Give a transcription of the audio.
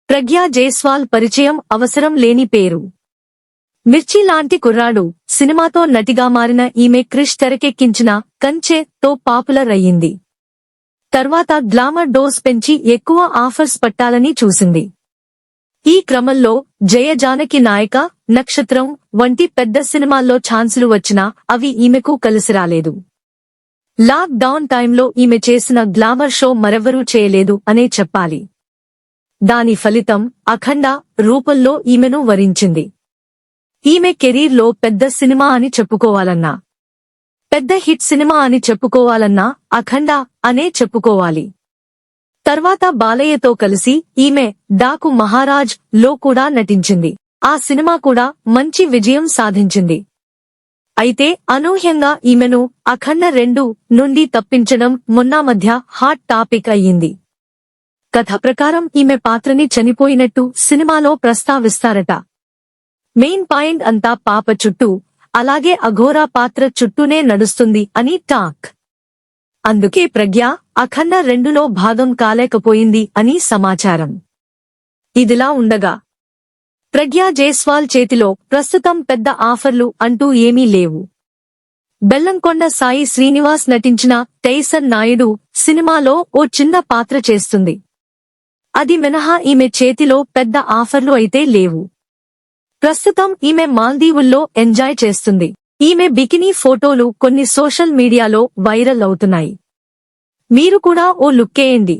ప్రగ్యా జైస్వాల్ పరిచయం అవసరం లేని పేరు. మిర్చి లాంటి కుర్రాడు సినిమాతో నటిగా మారిన ఈమె క్రిష్ తెరకెక్కించిన కంచె తో పాపులర్ అయ్యింది. తర్వాత గ్లామర్ డోస్ పెంచి ఎక్కువ ఆఫర్స్ పట్టాలని చూసింది. ఈ క్రమంలో జయ జానకి నాయక, నక్షత్రం వంటి పెద్ద సినిమాల్లో ఛాన్సులు వచ్చినా అవి ఈమెకు కలిసిరాలేదు. లాక్ డౌన్ టైంలో ఈమె చేసిన గ్లామర్ షో మరెవ్వరూ చేయలేదు అనే చెప్పాలి. దాని ఫలితం అఖండ రూపంలో ఈమెను వరించింది. ఈమె కెరీర్లో పెద్ద సినిమా అని చెప్పుకోవాలన్నా, పెద్ద హిట్ సినిమా అని చెప్పుకోవాలన్నా అఖండ అనే చెప్పుకోవాలి. తర్వాత బాలయ్యతో కలిసి ఈమె డాకు మహారాజ్ లో కూడా నటించింది. ఆ సినిమా కూడా మంచి విజయం సాధించింది. అయితే అనూహ్యంగా ఈమెను అఖండ 2 నుండి తప్పించడం మొన్న మధ్య హాట్ టాపిక్ అయ్యింది. కథ ప్రకారం ఈమె పాత్రని చనిపోయినట్టు సినిమాలో ప్రస్తావిస్తారట. మెయిన్ పాయింట్ అంతా పాప చుట్టూ, అలాగే అఘోరా పాత్ర చుట్టూనే నడుస్తుంది అని టాక్. అందుకే ప్రగ్య అఖండ 2లో భాగం కాలేకపోయింది అని సమాచారం. ఇదిలా ఉండగా ప్రగ్యా జైస్వాల్ చేతిలో ప్రస్తుతం పెద్ద ఆఫర్లు అంటూ ఏమీ లేవు. బెల్లంకొండ సాయి శ్రీనివాస్ నటించిన టైసన్ నాయుడు సినిమాలో ఓ చిన్న పాత్ర చేస్తుంది. అది మినహా ఈమె చేతిలో పెద్ద ఆఫర్లు అయితే లేవు. ప్రస్తుతం ఈమె మాల్దీవుల్లో ఎంజాయ్ చేస్తుంది. ఈమె బికినీ ఫోటోలు కొన్ని సోషల్ మీడియాలో వైరల్ అవుతున్నాయి. మీరు కూడా ఓ లుక్కేయండి.